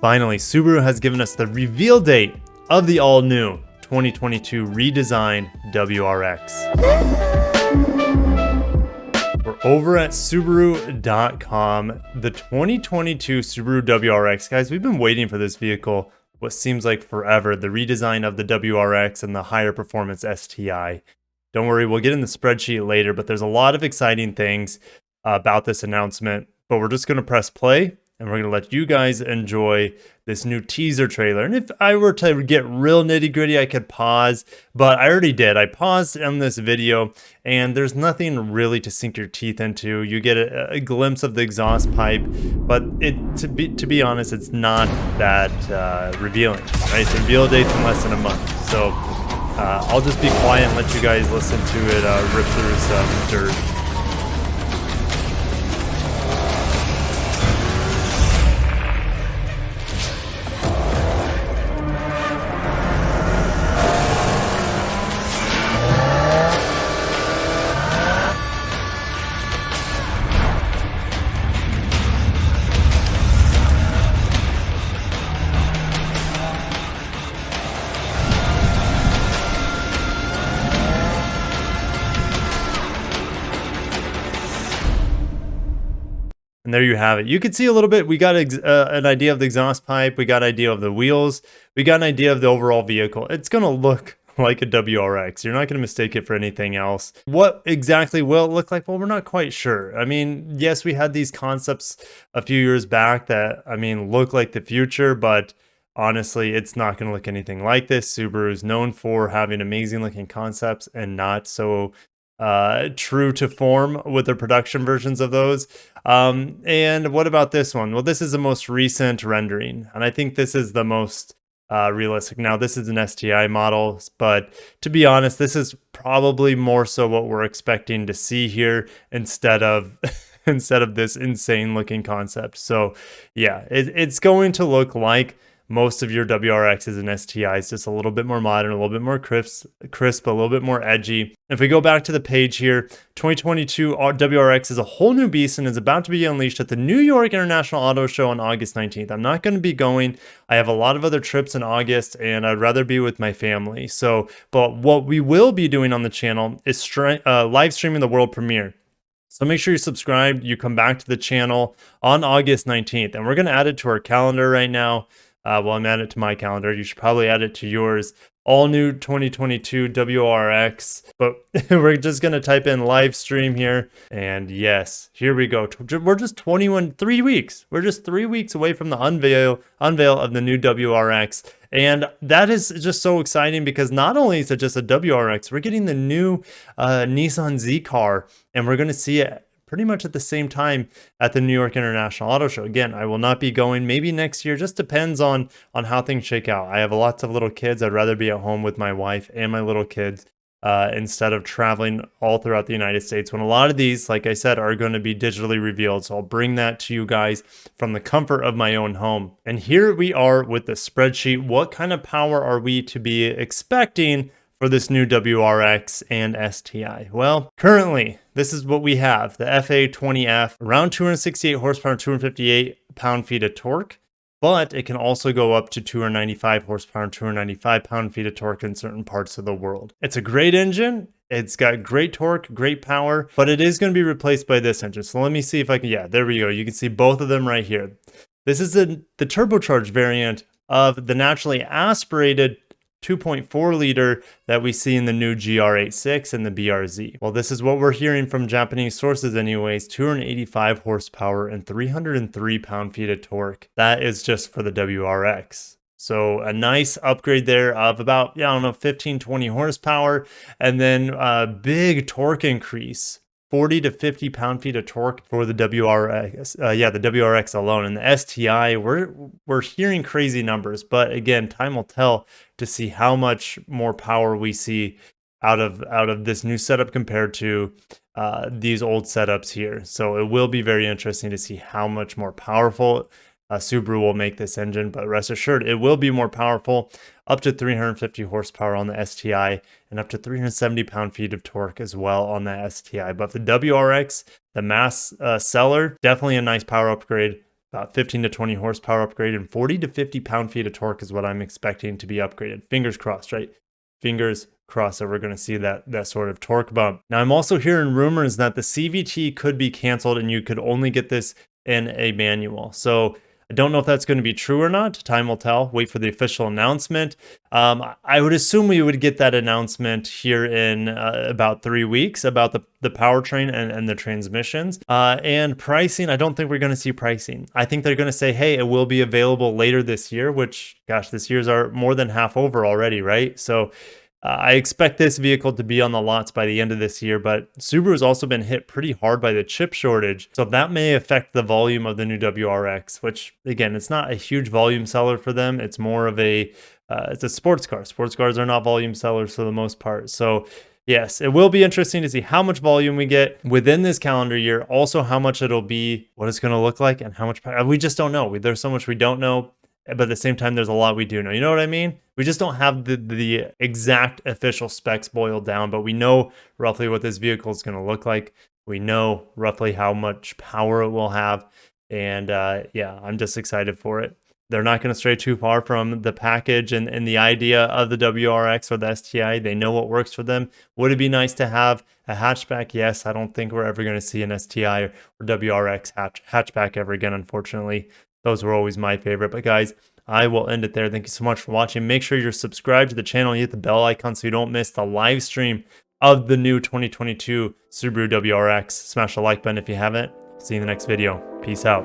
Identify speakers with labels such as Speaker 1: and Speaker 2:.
Speaker 1: Finally, Subaru has given us the reveal date of the all-new 2022 redesigned WRX. We're over at Subaru.com. The 2022 Subaru WRX, guys, we've been waiting for this vehicle what seems like forever. The redesign of the WRX and the higher performance STI. Don't worry, we'll get in the spreadsheet later, but there's a lot of exciting things about this announcement. But we're just going to press play and we're going to let you guys enjoy this new teaser trailer. And if I were to get real nitty gritty, I could pause, but I already did. I paused on this video and there's nothing really to sink your teeth into. You get a glimpse of the exhaust pipe, but to be honest, it's not that revealing, right? It's a reveal date in less than a month. So I'll just be quiet and let you guys listen to it rip through some dirt. And there you have it. You can see a little bit. We got an idea of the exhaust pipe. We got an idea of the wheels. We got an idea of the overall vehicle. It's going to look like a WRX. You're not going to mistake it for anything else. What exactly will it look like? Well, we're not quite sure. I mean, yes, we had these concepts a few years back that, I mean, look like the future, but honestly, it's not going to look anything like this. Subaru is known for having amazing looking concepts and not so true to form with their production versions of those. And what about this one? Well, this is the most recent rendering, and I think this is the most realistic. Now, this is an STI model, but to be honest, this is probably more so what we're expecting to see here instead of this insane looking concept. So yeah, it's going to look like most of your WRXs and STIs, just a little bit more modern, a little bit more crisp, a little bit more edgy. If we go back to the page here, 2022 WRX is a whole new beast and is about to be unleashed at the New York International Auto Show on August 19th. I'm not going to be going. I have a lot of other trips in August and I'd rather be with my family. So, but what we will be doing on the channel is live streaming the world premiere. So make sure you're subscribed. You come back to the channel on August 19th and we're going to add it to our calendar right now. Well, I'm adding it to my calendar. You should probably add it to yours. All new 2022 WRX. But we're just going to type in live stream here. And yes, here we go. We're just 3 weeks. We're just 3 weeks away from the unveil of the new WRX. And that is just so exciting because not only is it just a WRX, we're getting the new Nissan Z car. And we're going to see it pretty much at the same time at the New York International Auto Show. Again, I will not be going, maybe next year, just depends on how things shake out. I have lots of little kids. I'd rather be at home with my wife and my little kids instead of traveling all throughout the United States when a lot of these, like I said, are going to be digitally revealed. So I'll bring that to you guys from the comfort of my own home. And here we are with the spreadsheet. What kind of power are we to be expecting for this new WRX and STI? Well, currently, this is what we have. The FA20F, around 268 horsepower, 258 pound-feet of torque, but it can also go up to 295 horsepower and 295 pound-feet of torque in certain parts of the world. It's a great engine. It's got great torque, great power, but it is going to be replaced by this engine. So let me see if I can, yeah, there we go. You can see both of them right here. This is the turbocharged variant of the naturally aspirated 2.4 liter that we see in the new GR86 and the BRZ. Well, this is what we're hearing from Japanese sources anyways, 285 horsepower and 303 pound-feet of torque. That is just for the WRX. So a nice upgrade there of about, I don't know, 15, 20 horsepower, and then a big torque increase. 40 to 50 pound-feet of torque for the WRX. The WRX alone. And the STI, we're hearing crazy numbers, but again, time will tell to see how much more power we see out of this new setup compared to these old setups here. So it will be very interesting to see how much more powerful Subaru will make this engine, but rest assured, it will be more powerful, up to 350 horsepower on the STI and up to 370 pound-feet of torque as well on the STI. But the WRX, the mass seller, definitely a nice power upgrade. about 15 to 20 horsepower upgrade, and 40 to 50 pound-feet of torque is what I'm expecting to be upgraded. Fingers crossed, right? Fingers crossed that we're going to see that sort of torque bump. Now, I'm also hearing rumors that the CVT could be canceled and you could only get this in a manual. So I don't know if that's going to be true or not. Time will tell. Wait for the official announcement. I would assume we would get that announcement here in about 3 weeks about the powertrain and the transmissions. And pricing, I don't think we're going to see pricing. I think they're going to say, hey, it will be available later this year, which, gosh, this year's are more than half over already, right? So I expect this vehicle to be on the lots by the end of this year, but Subaru's also been hit pretty hard by the chip shortage. So that may affect the volume of the new WRX, which again, it's not a huge volume seller for them. It's more of it's a sports car. Sports cars are not volume sellers for the most part. So yes, it will be interesting to see how much volume we get within this calendar year. Also, how much it'll be, what it's going to look like, and how much we just don't know. There's so much we don't know. But at the same time, there's a lot we do know. You know what I mean? We just don't have the exact official specs boiled down, but we know roughly what this vehicle is going to look like. We know roughly how much power it will have. And yeah, I'm just excited for it. They're not going to stray too far from the package and the idea of the WRX or the STI. They know what works for them. Would it be nice to have a hatchback? Yes. I don't think we're ever going to see an STI or WRX hatchback ever again, unfortunately. Those were always my favorite. But guys, I will end it there. Thank you so much for watching. Make sure you're subscribed to the channel and hit the bell icon so you don't miss the live stream of the new 2022 Subaru WRX. Smash the like button if you haven't. See you in the next video. Peace out.